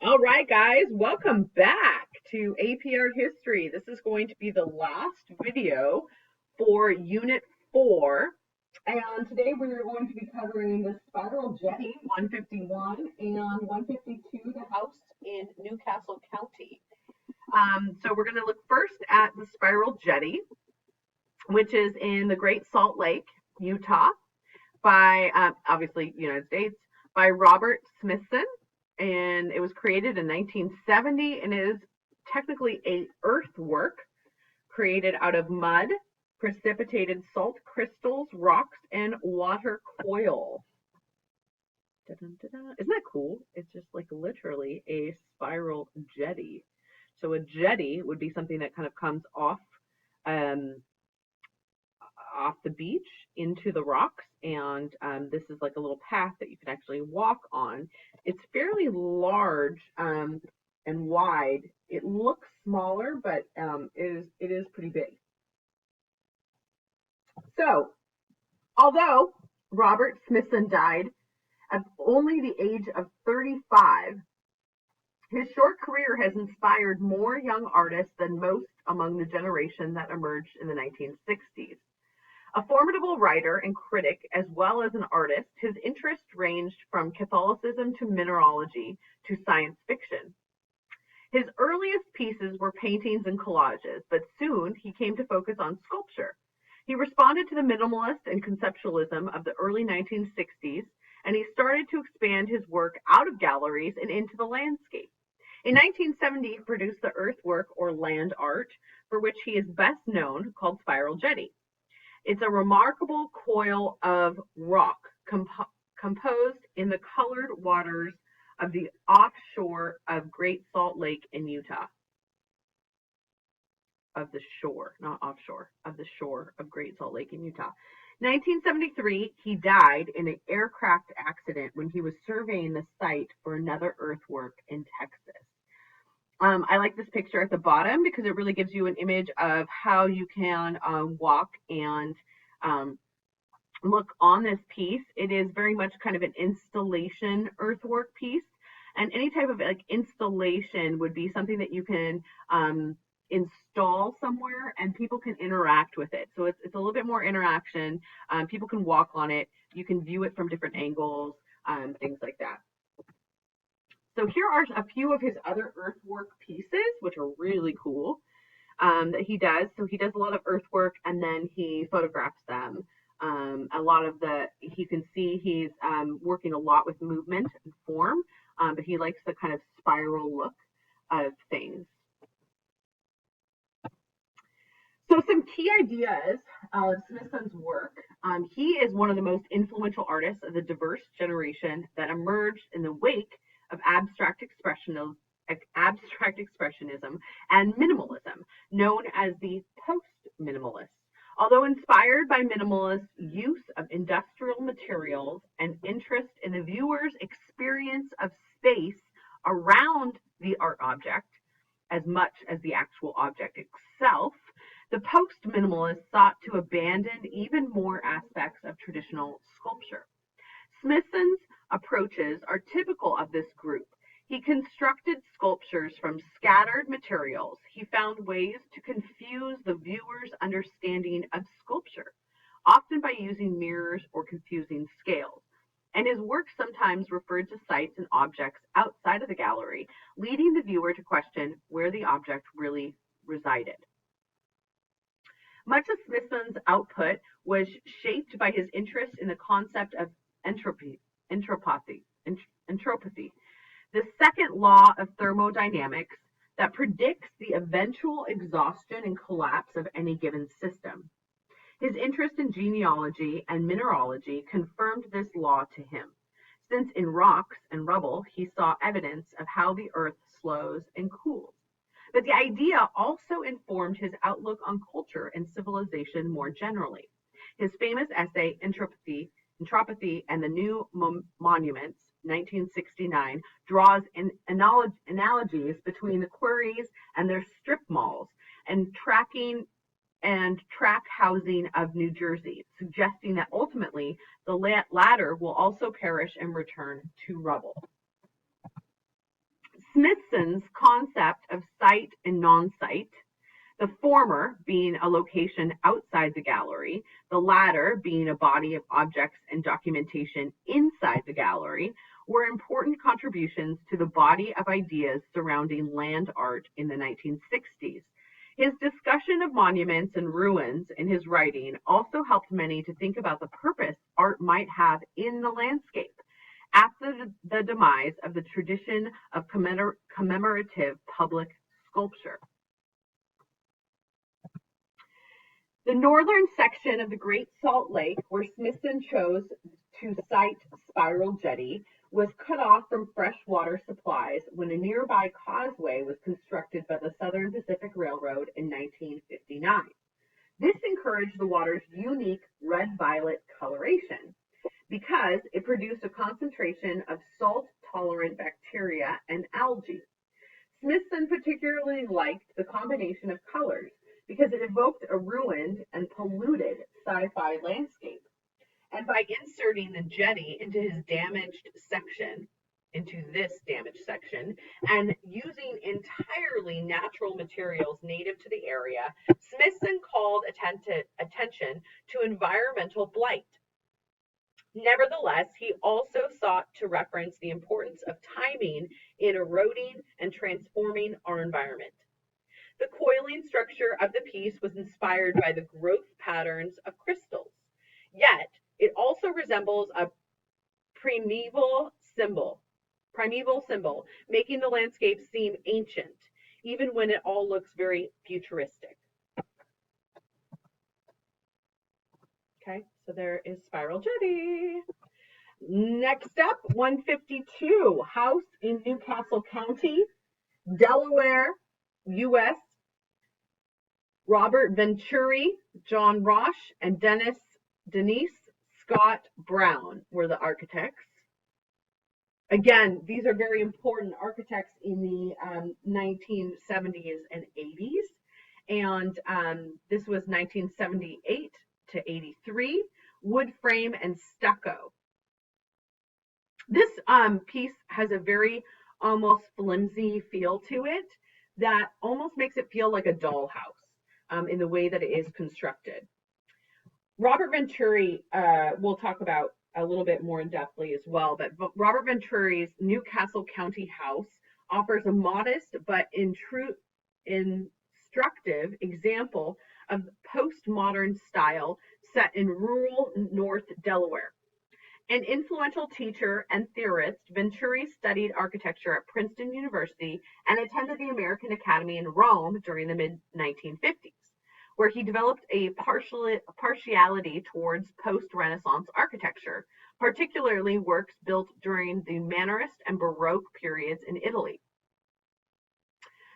All right, guys, welcome back to APR History. This is going to be the last video for Unit 4. And today we're going to be covering the Spiral Jetty 151 and 152, the house in Newcastle County. So we're going to look first at the Spiral Jetty, which is in the Great Salt Lake, Utah, by obviously United States, by Robert Smithson, and it was created in 1970 and is technically a earthwork created out of mud, precipitated salt crystals, rocks, and water coil. Da-dun-da-dun. Isn't that cool? It's just like literally a spiral jetty. So a jetty would be something that kind of comes um, off the beach into the rocks, and this is like a little path that you can actually walk on. It's fairly large and wide. It looks smaller, but it is pretty big. So, although Robert Smithson died at only the age of 35, his short career has inspired more young artists than most among the generation that emerged in the 1960s. A formidable writer and critic, as well as an artist, his interests ranged from Catholicism to mineralogy to science fiction. His earliest pieces were paintings and collages, but soon he came to focus on sculpture. He responded to the minimalist and conceptualism of the early 1960s, and he started to expand his work out of galleries and into the landscape. In 1970, he produced the earthwork or land art, for which he is best known, called Spiral Jetty. It's a remarkable coil of rock composed in the colored waters of the offshore of Great Salt Lake in Utah. Of the shore, not offshore, of the shore of Great Salt Lake in Utah. 1973, he died in an aircraft accident when he was surveying the site for another earthwork in Texas. I like this picture at the bottom because it really gives you an image of how you can walk and look on this piece. It is very much kind of an installation earthwork piece, and any type of like installation would be something that you can install somewhere and people can interact with it. So it's a little bit more interaction. People can walk on it. You can view it from different angles, things like that. So here are a few of his other earthwork pieces, which are really cool, that he does. So he does a lot of earthwork and then he photographs them. A lot of you can see he's working a lot with movement and form, but he likes the kind of spiral look of things. So some key ideas of Smithson's work. He is one of the most influential artists of the diverse generation that emerged in the wake of abstract expressionism and minimalism, known as the post-minimalists. Although inspired by minimalist use of industrial materials and interest in the viewer's experience of space around the art object, as much as the actual object itself, the post-minimalists sought to abandon even more aspects of traditional sculpture. Smithson's approaches are typical of this group. He constructed sculptures from scattered materials. He found ways to confuse the viewer's understanding of sculpture, often by using mirrors or confusing scales. And his work sometimes referred to sites and objects outside of the gallery, leading the viewer to question where the object really resided. Much of Smithson's output was shaped by his interest in the concept of entropy, the second law of thermodynamics that predicts the eventual exhaustion and collapse of any given system. His interest in genealogy and mineralogy confirmed this law to him, since in rocks and rubble he saw evidence of how the earth slows and cools. But the idea also informed his outlook on culture and civilization more generally. His famous essay, Entropy and the New Monuments, 1969, draws analogies between the quarries and their strip malls and track housing of New Jersey, suggesting that ultimately the latter will also perish and return to rubble. Smithson's concept of site and non-site, the former being a location outside the gallery, the latter being a body of objects and documentation inside the gallery, were important contributions to the body of ideas surrounding land art in the 1960s. His discussion of monuments and ruins in his writing also helped many to think about the purpose art might have in the landscape. After the demise of the tradition of commemorative public sculpture. The northern section of the Great Salt Lake, where Smithson chose to site Spiral Jetty, was cut off from fresh water supplies when a nearby causeway was constructed by the Southern Pacific Railroad in 1959. This encouraged the water's unique red-violet coloration because it produced a concentration of salt-tolerant bacteria and algae. Smithson particularly liked the combination of colors because it evoked a ruined and polluted sci-fi landscape. And by inserting the jetty into this damaged section, and using entirely natural materials native to the area, Smithson called attention to environmental blight. Nevertheless, he also sought to reference the importance of timing in eroding and transforming our environment. The coiling structure of the piece was inspired by the growth patterns of crystals, yet it also resembles a primeval symbol, making the landscape seem ancient, even when it all looks very futuristic. Okay, so there is Spiral Jetty. Next up, 152, house in Newcastle County, Delaware, U.S. Robert Venturi, John Roche, and Denise Scott Brown were the architects. Again, these are very important architects in the 1970s and 80s. And this was 1978 to 83, wood frame and stucco. This piece has a very almost flimsy feel to it that almost makes it feel like a dollhouse in the way that it is constructed. Robert Venturi, we'll talk about a little bit more in depthly as well, but Robert Venturi's Newcastle County house offers a modest but instructive example of postmodern style set in rural North Delaware. An influential teacher and theorist, Venturi studied architecture at Princeton University and attended the American Academy in Rome during the mid-1950s, where he developed a partiality towards post-Renaissance architecture, particularly works built during the Mannerist and Baroque periods in Italy.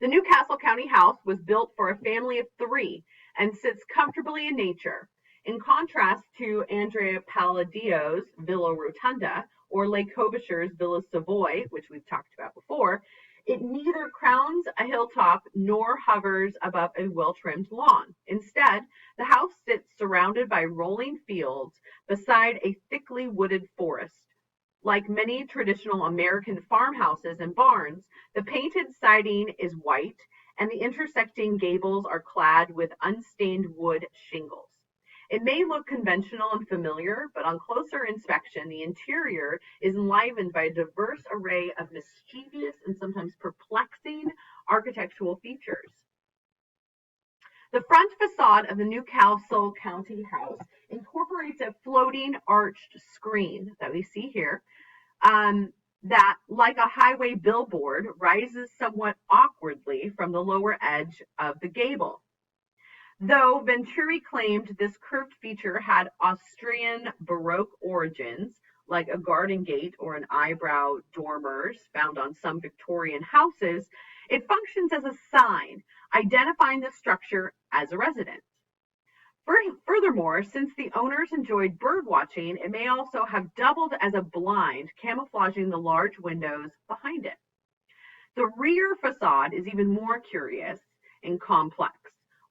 The Newcastle County house was built for a family of 3 and sits comfortably in nature. In contrast to Andrea Palladio's Villa Rotunda or Le Corbusier's Villa Savoy, which we've talked about before, it neither crowns a hilltop nor hovers above a well-trimmed lawn. Instead, the house sits surrounded by rolling fields beside a thickly wooded forest. Like many traditional American farmhouses and barns, the painted siding is white and the intersecting gables are clad with unstained wood shingles. It may look conventional and familiar, but on closer inspection, the interior is enlivened by a diverse array of mischievous and sometimes perplexing architectural features. The front facade of the Newcastle County house incorporates a floating arched screen that we see here, that, like a highway billboard, rises somewhat awkwardly from the lower edge of the gable. Though Venturi claimed this curved feature had Austrian Baroque origins, like a garden gate or an eyebrow dormers found on some Victorian houses, it functions as a sign, identifying the structure as a residence. Furthermore, since the owners enjoyed bird watching, it may also have doubled as a blind, camouflaging the large windows behind it. The rear facade is even more curious and complex.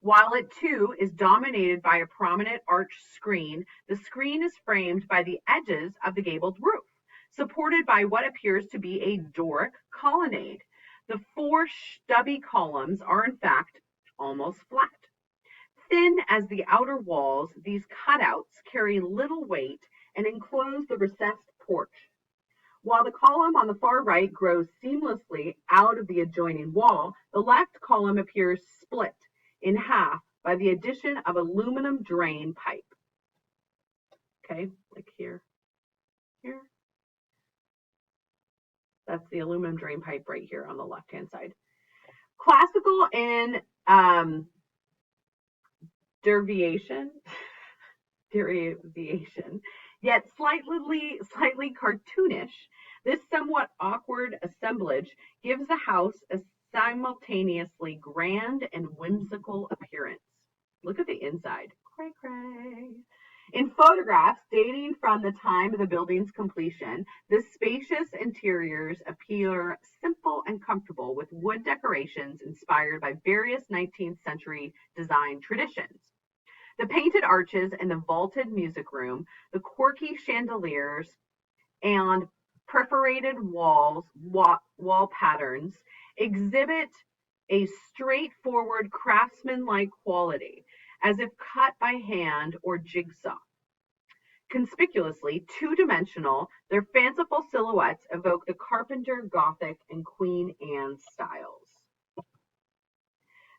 While it too is dominated by a prominent arched screen, the screen is framed by the edges of the gabled roof, supported by what appears to be a Doric colonnade. The four stubby columns are in fact almost flat. Thin as the outer walls, these cutouts carry little weight and enclose the recessed porch. While the column on the far right grows seamlessly out of the adjoining wall, the left column appears split in half by the addition of aluminum drain pipe. Okay, like here. That's the aluminum drain pipe right here on the left-hand side. Classical in derivation, yet slightly cartoonish, this somewhat awkward assemblage gives the house a simultaneously grand and whimsical appearance. Look at the inside. Cray cray. In photographs dating from the time of the building's completion, the spacious interiors appear simple and comfortable with wood decorations inspired by various 19th century design traditions. The painted arches in the vaulted music room, the quirky chandeliers, and perforated wall patterns exhibit a straightforward craftsman-like quality, as if cut by hand or jigsaw. Conspicuously two-dimensional, their fanciful silhouettes evoke the Carpenter Gothic and Queen Anne styles.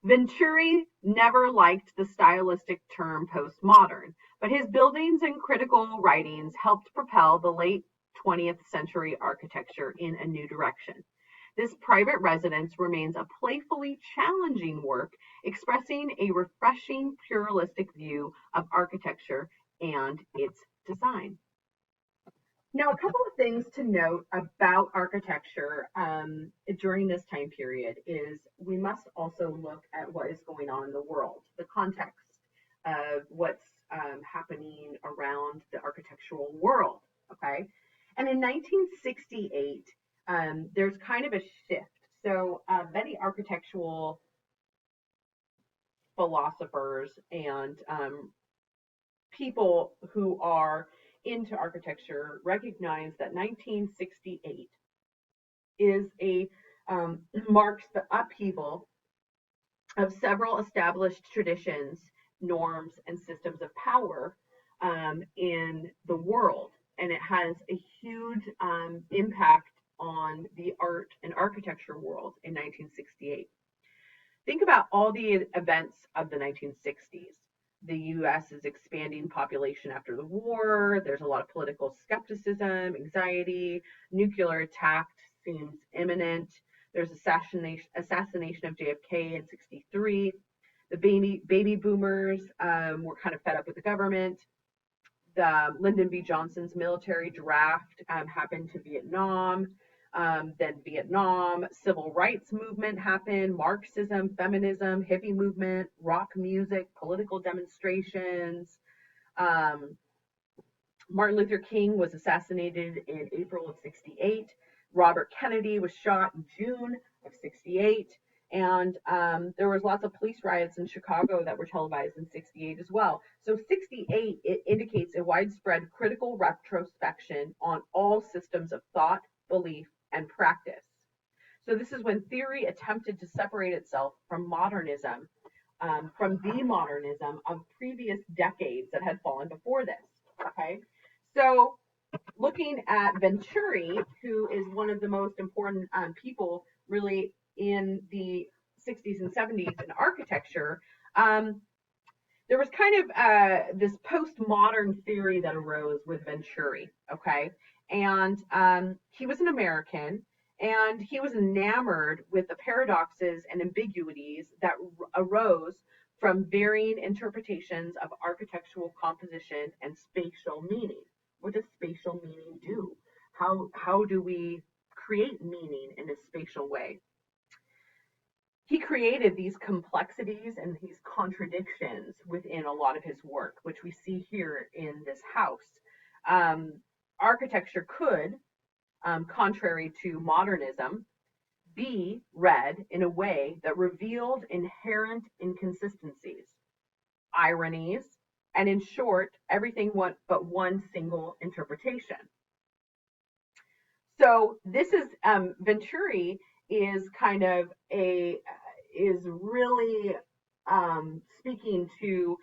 Venturi never liked the stylistic term postmodern, but his buildings and critical writings helped propel the late 20th century architecture in a new direction. This private residence remains a playfully challenging work, expressing a refreshing pluralistic view of architecture and its design. Now, a couple of things to note about architecture during this time period is we must also look at what is going on in the world, the context of what's happening around the architectural world, okay? And in 1968, there's kind of a shift. So many architectural philosophers and people who are into architecture recognize that 1968 is marks the upheaval of several established traditions, norms, and systems of power in the world, and it has a huge impact on the art and architecture world in 1968. Think about all the events of the 1960s. The U.S. is expanding population after the war. There's a lot of political skepticism, anxiety. Nuclear attack seems imminent. There's assassination of JFK in '63. The baby boomers were kind of fed up with the government. The Lyndon B. Johnson's military draft happened to Vietnam. Then Vietnam, civil rights movement happened, Marxism, feminism, hippie movement, rock music, political demonstrations. Martin Luther King was assassinated in April of '68. Robert Kennedy was shot in June of '68. And there was lots of police riots in Chicago that were televised in '68 as well. So '68, it indicates a widespread critical retrospection on all systems of thought, belief, and practice. So this is when theory attempted to separate itself from modernism, from the modernism of previous decades that had fallen before this. Okay, so looking at Venturi, who is one of the most important people really in the 60s and 70s in architecture, there was kind of this postmodern theory that arose with Venturi, okay? And he was an American, and he was enamored with the paradoxes and ambiguities that arose from varying interpretations of architectural composition and spatial meaning. What does spatial meaning do? How do we create meaning in a spatial way? He created these complexities and these contradictions within a lot of his work, which we see here in this house. Architecture could, contrary to modernism, be read in a way that revealed inherent inconsistencies, ironies, and in short, everything but one single interpretation. So this is Venturi is kind of is really speaking to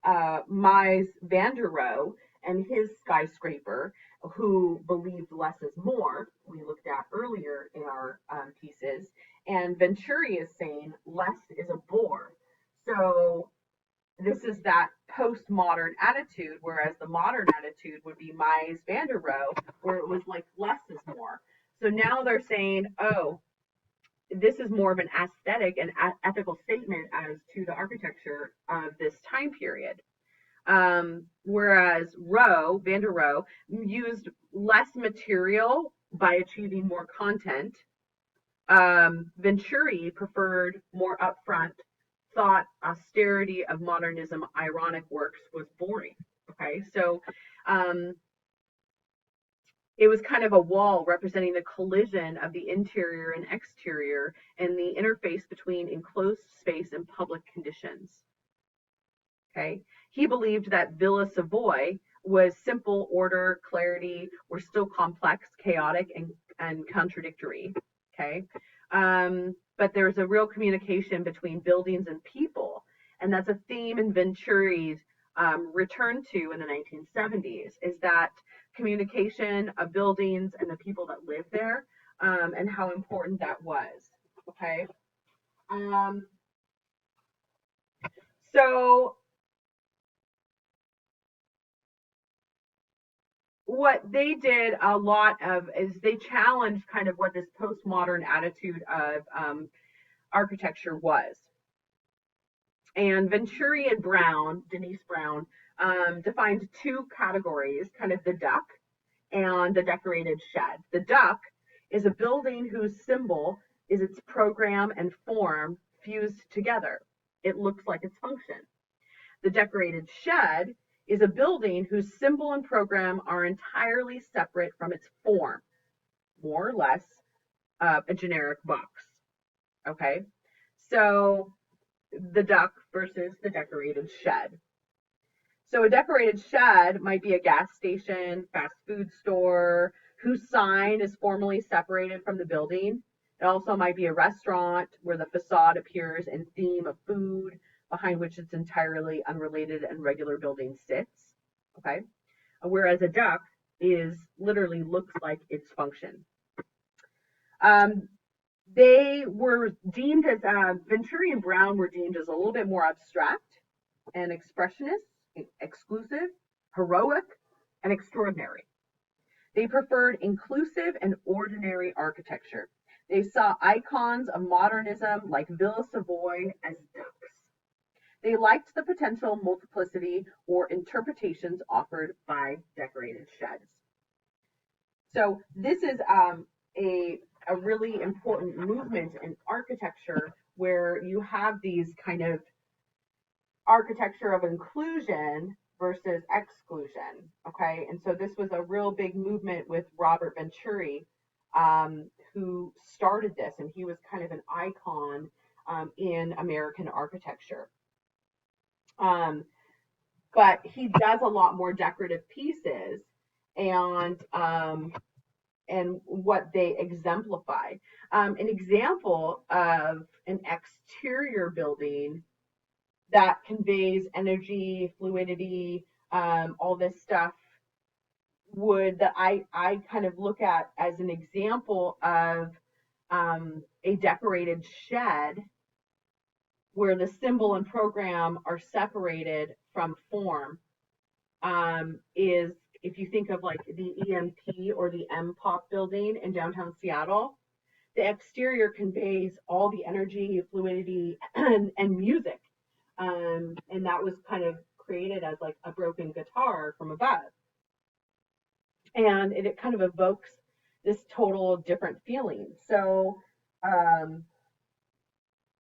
Mies van der Rohe and his skyscraper, who believed less is more. We looked at earlier in our pieces, and Venturi is saying less is a bore. So this is that postmodern attitude, whereas the modern attitude would be Mies van der Rohe, where it was like less is more. So now they're saying, oh, this is more of an aesthetic and ethical statement as to the architecture of this time period. Whereas Van der Rohe, used less material by achieving more content. Venturi preferred more upfront, thought austerity of modernism, ironic works was boring. Okay, so um, it was kind of a wall representing the collision of the interior and exterior and the interface between enclosed space and public conditions. Okay, he believed that Villa Savoy was simple, order, clarity, were still complex, chaotic, and contradictory. Okay, but there's a real communication between buildings and people, and that's a theme in Venturi's return to in the 1970s, is that communication of buildings and the people that live there, and how important that was. Okay, um, so what they did a lot of is they challenged kind of what this postmodern attitude of architecture was. And Venturi and Brown, Denise Brown, defined two categories, kind of the duck and the decorated shed. The duck is a building whose symbol is its program and form fused together. It looks like its function. The decorated shed is a building whose symbol and program are entirely separate from its form, more or less a generic box. Okay, so the duck versus the decorated shed. So a decorated shed might be a gas station, fast food store, whose sign is formally separated from the building. It also might be a restaurant where the facade appears in theme of food, behind which its entirely unrelated and regular building sits. Okay. Whereas a duck is literally looks like its function. Um, they were deemed as Venturi and Brown were deemed as a little bit more abstract and expressionist, exclusive, heroic, and extraordinary. They preferred inclusive and ordinary architecture. They saw icons of modernism like Villa Savoy as ducks. They liked the potential multiplicity or interpretations offered by decorated sheds. So this is a really important movement in architecture where you have these kind of architecture of inclusion versus exclusion. Okay, and so this was a real big movement with Robert Venturi, who started this, and he was kind of an icon in American architecture. But he does a lot more decorative pieces, and what they exemplify. An example of an exterior building that conveys energy, fluidity, all this stuff would that I kind of look at as an example of a decorated shed where the symbol and program are separated from form, is if you think of like the EMP or the MPOP building in downtown Seattle, the exterior conveys all the energy, fluidity, and music. And that was kind of created as like a broken guitar from above. And it kind of evokes this total different feeling. So,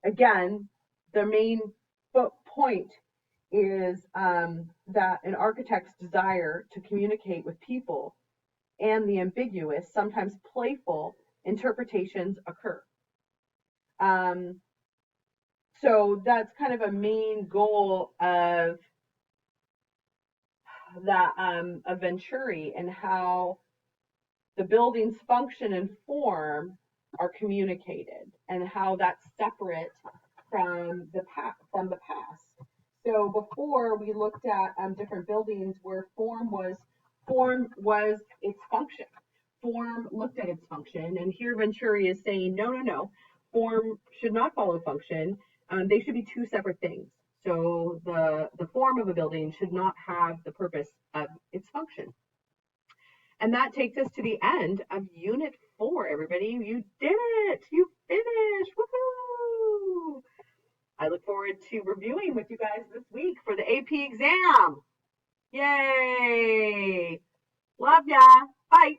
again, the main point is that an architect's desire to communicate with people and the ambiguous, sometimes playful interpretations occur. So that's kind of a main goal of that of Venturi, and how the building's function and form are communicated and how that's separate from the past. So before we looked at different buildings where form was its function. Form looked at its function, and here Venturi is saying, no, no, no, form should not follow function. They should be two separate things. So the form of a building should not have the purpose of its function. And that takes us to the end of Unit 4, everybody. You did it! You finished! Woohoo! I look forward to reviewing with you guys this week for the AP exam. Yay! Love ya! Bye!